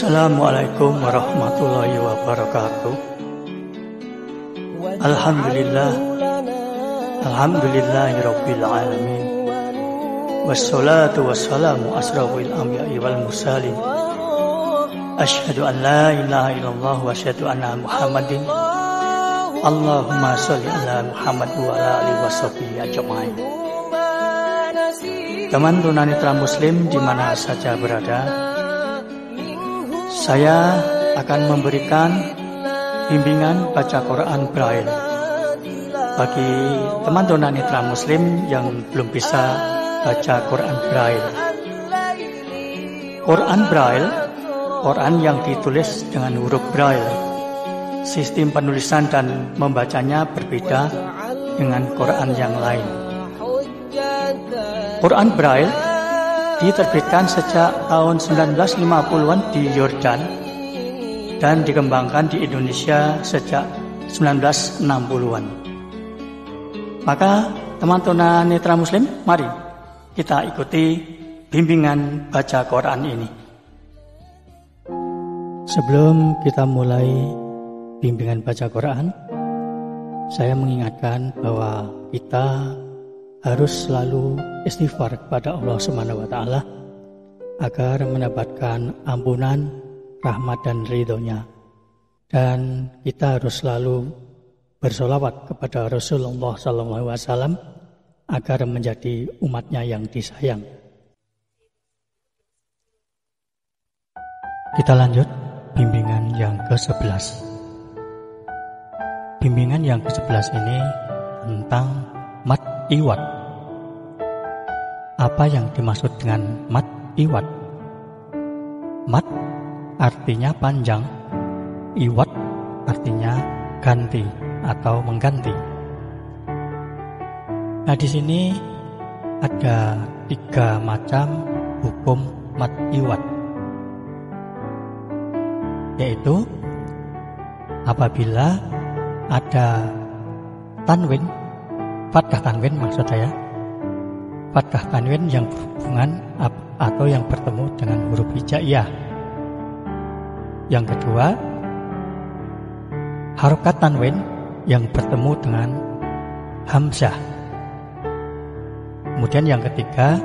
Assalamualaikum warahmatullahi wabarakatuh. Alhamdulillahirabbil alamin. Wassalatu wassalamu asrafil anbiya'i wal mursalin. Asyhadu an la ilaha illallah wa asyhadu anna Muhammadin. Allahumma sholli ala Muhammad wa ala alihi washabihi ajmain. Teman tunanetra muslim di mana saja berada, saya akan memberikan bimbingan baca Quran Braille bagi teman tunanetra muslim yang belum bisa baca Quran Braille. Quran Braille, Quran yang ditulis dengan huruf Braille. Sistem penulisan dan membacanya berbeda dengan Quran yang lain. Quran Braille diterbitkan sejak tahun 1950-an di Yordan dan dikembangkan di Indonesia sejak 1960-an. Maka teman tunanetra muslim, mari kita ikuti bimbingan baca Quran ini. Sebelum kita mulai bimbingan baca Quran, saya mengingatkan bahwa kita harus selalu istighfar kepada Allah Subhanahu wa taala agar mendapatkan ampunan, rahmat dan ridhonya. Dan kita harus selalu bersolawat kepada Rasulullah SAW agar menjadi umatnya yang disayang. Kita lanjut bimbingan yang ke-11. Bimbingan yang ke-11 ini tentang mad iwad. Apa yang dimaksud dengan mad iwad? Mad artinya panjang, iwad artinya ganti atau mengganti. Nah, di sini ada 3 macam hukum mad iwad, yaitu apabila ada tanwin, fathah tanwin maksud saya, fathah tanwin yang berhubungan atau yang bertemu dengan huruf hijaiyah. Yang kedua, harokat tanwin yang bertemu dengan hamzah. Kemudian yang ketiga,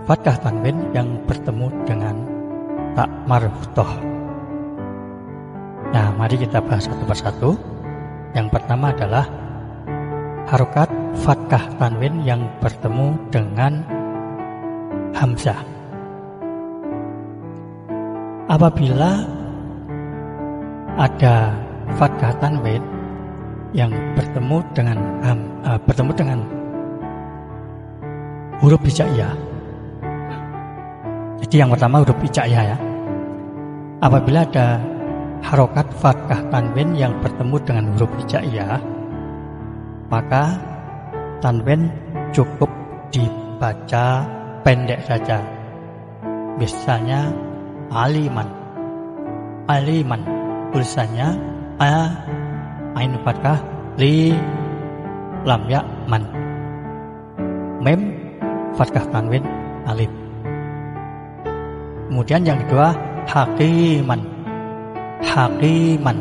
fathah tanwin yang bertemu dengan ta marbuthah. Nah, mari kita bahas satu persatu. Yang pertama adalah harokat fathah tanwin yang bertemu dengan hamzah. Apabila ada fathah tanwin yang bertemu dengan huruf hijaiyah. Jadi yang pertama huruf hijaiyah ya. Apabila ada harokat fathah tanwin yang bertemu dengan huruf hijaiyah, maka tanwin cukup dibaca pendek saja. Misalnya aliman, aliman, tulisannya a, ain fathah, li, lam ya, man. Mem fathah tanwin, alif. Kemudian yang kedua hakiman, hakiman,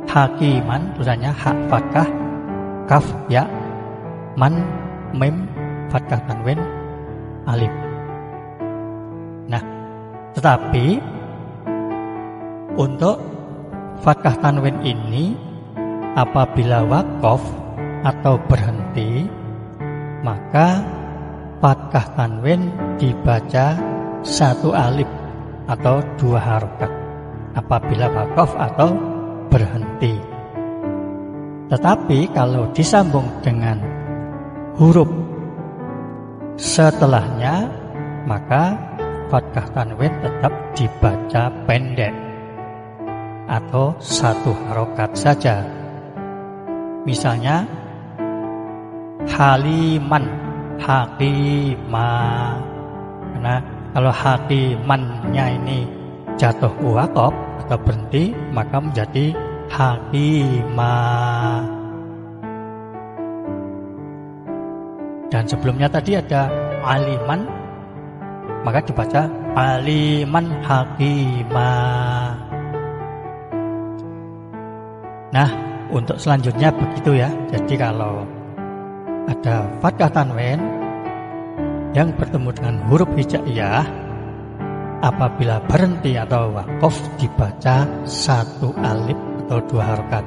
hakiman, tulisannya hak fathah, kaf ya, man, mem fathah tanwin, alif. Nah, tetapi untuk fathah tanwin ini apabila waqaf atau berhenti, maka fathah tanwin dibaca 1 alif atau 2 harokat apabila waqaf atau berhenti. Tetapi kalau disambung dengan huruf setelahnya, maka fathah tanwin tetap dibaca pendek atau 1 harokat saja. Misalnya haliman, hakimah. Karena kalau hakimannya ini jatuh waqaf atau berhenti, maka menjadi hakimah. Dan sebelumnya tadi ada aliman, maka dibaca aliman hakima. Nah, untuk selanjutnya begitu ya. Jadi kalau ada fathah tanwin yang bertemu dengan huruf hijaiyah, apabila berhenti atau waqaf dibaca 1 alif atau 2 harokat.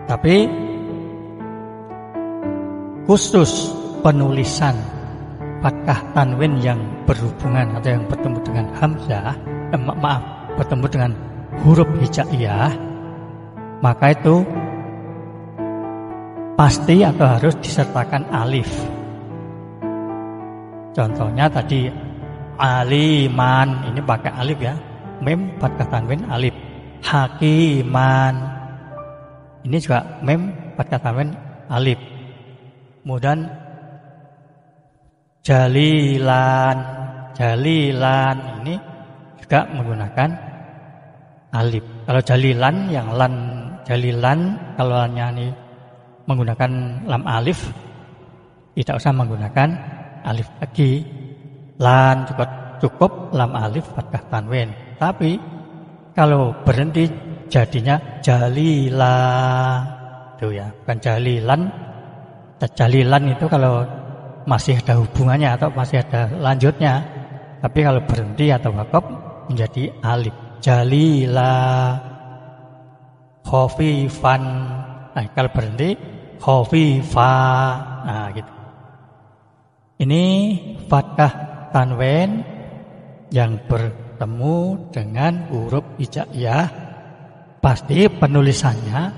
Tapi khusus penulisan fathah tanwin yang berhubungan atau yang bertemu dengan hamzah, bertemu dengan huruf hijaiyah, maka itu pasti atau harus disertakan alif. Contohnya tadi aliman, ini pakai alif ya. Mim fathah tanwin alif. Hakiman, ini juga mim fathah tanwin alif. Kemudian jalilan ini juga menggunakan alif. Kalau jalilan yang jalilan kalau hanya ini menggunakan lam alif, tidak usah menggunakan alif lagi. Lan cukup lam alif fathah tanwin. Tapi kalau berhenti jadinya jalila, itu ya, bukan jalilan. Jalilan itu kalau masih ada hubungannya atau masih ada lanjutnya. Tapi kalau berhenti atau waqaf menjadi alif. Jalila, khafifan. Nah, kalau berhenti khafifa. Nah, gitu. Ini fathah tanwin yang bertemu dengan huruf hijaiyah, pasti penulisannya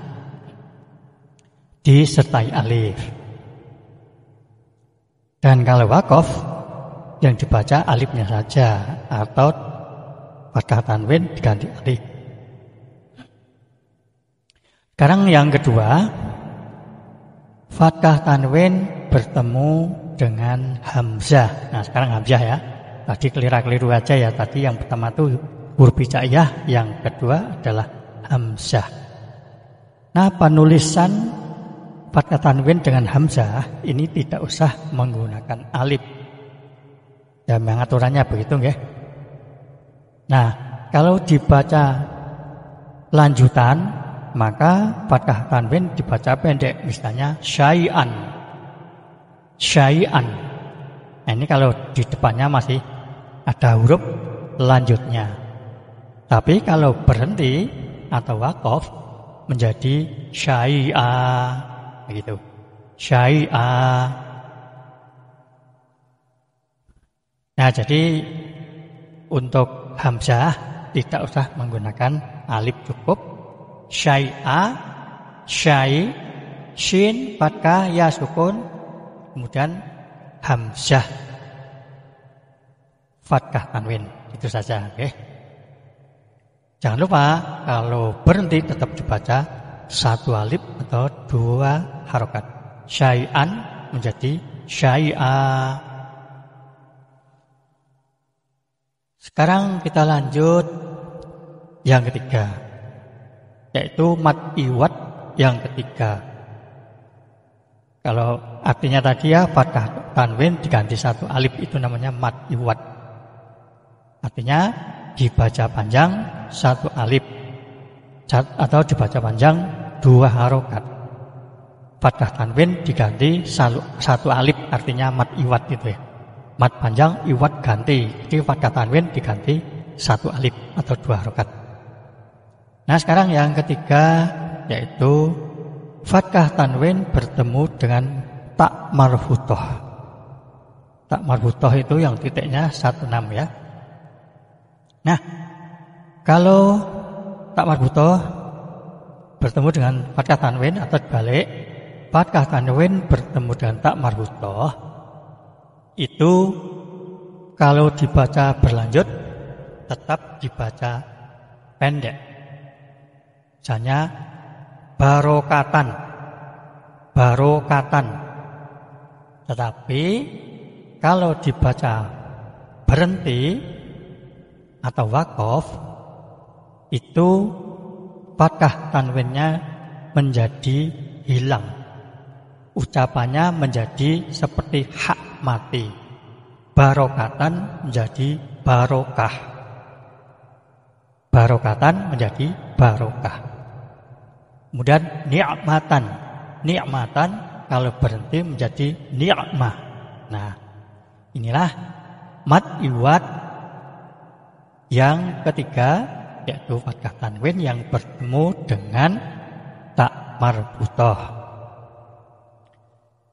disertai alif. Dan kalau waqaf yang dibaca alifnya saja atau fathah tanwin diganti alif. Sekarang yang kedua, fathah tanwin bertemu dengan hamzah. Nah, sekarang hamzah ya. Tadi keliru aja ya. Tadi yang pertama itu huruf hijaiyah, yang kedua adalah hamzah. Nah, penulisan fathah tanwin dengan hamzah ini tidak usah menggunakan alif. Ya, mengaturannya begitu nggih. Nah, kalau dibaca lanjutan, maka fathah tanwin dibaca pendek, misalnya syai'an. Nah, ini kalau di depannya masih ada huruf lanjutnya. Tapi kalau berhenti atau waqaf menjadi syai'a, begitu. Syai'a. Nah, jadi untuk hamzah tidak usah menggunakan alif, cukup syai'a, syai, shin, fathah, ya sukun, kemudian hamzah fathah tanwin. Itu saja, oke. Jangan lupa kalau berhenti tetap dibaca 1 alif atau 2 harokat. Syai'an menjadi syai'a. Sekarang kita lanjut yang ketiga, yaitu mad iwad yang ketiga. Kalau artinya tadi ya fathah tanwin diganti 1 alif, itu namanya mad iwad. Artinya dibaca panjang 1 alif atau dibaca panjang 2 harokat. Fathah tanwin diganti 1 alif, artinya mad iwad itu ya. Mad panjang, iwad ganti. Jadi fathah tanwin diganti 1 alif atau 2 harokat. Nah, sekarang yang ketiga yaitu fathah tanwin bertemu dengan tak marbuthah. Tak marbuthah itu yang titiknya 16 ya. Nah, kalau tak marbuthah bertemu dengan fathah tanwin atau balik, fathah tanwin bertemu dengan tak marbuthah itu kalau dibaca berlanjut tetap dibaca pendek. Misalnya barokatan. Tetapi kalau dibaca berhenti atau waqaf, itu fathah tanwinnya menjadi hilang. Ucapannya menjadi seperti hak. ni'mati. Barokatan menjadi barokah. Barokatan menjadi barokah. Kemudian ni'matan. Ni'matan kalau berhenti menjadi ni'mah. Nah, inilah mad iwad yang ketiga, yaitu fathah tanwin yang bertemu dengan tak marbutoh.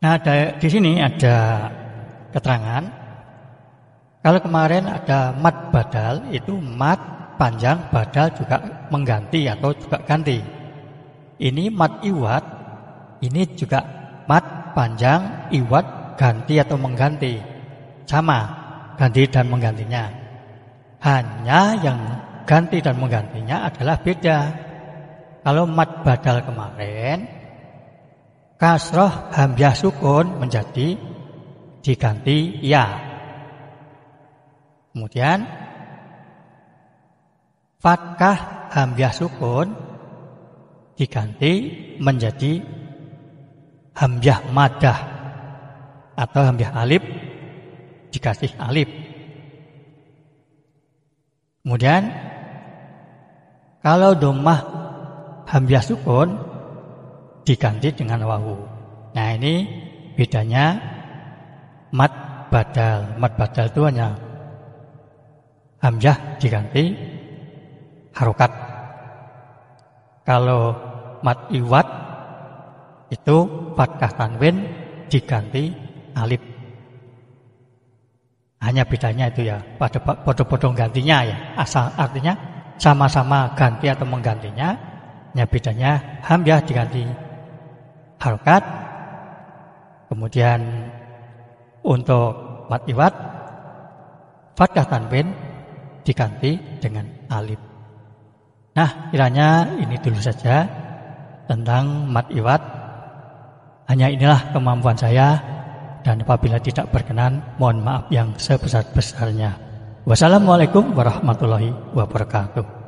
Nah, di sini ada keterangan. Kalau kemarin ada mad badal, itu mad panjang badal juga mengganti atau juga ganti. Ini mad iwad, ini juga mad panjang iwad ganti atau mengganti. Sama, ganti dan menggantinya. Hanya yang ganti dan menggantinya adalah beda. Kalau mad badal kemarin, kasroh hamzah sukun menjadi diganti ya. Kemudian fathah hamzah sukun diganti menjadi hamzah madah atau hamzah alif dikasih alif. Kemudian kalau dhammah hamzah sukun diganti dengan wawu. Nah, ini bedanya mad badal. Mad badal itu hanya hamzah diganti harokat. Kalau mad iwad itu fathah tanwin diganti alif. Hanya bedanya itu ya, pada podo-podo gantinya ya. Asal artinya sama-sama ganti atau menggantinya. Hanya bedanya hamzah diganti harokat. Kemudian untuk mad iwad fathah tanwin diganti dengan alif. Nah, kiranya ini dulu saja tentang mad iwad. Hanya inilah kemampuan saya, dan apabila tidak berkenan, mohon maaf yang sebesar-besarnya. Wassalamualaikum warahmatullahi wabarakatuh.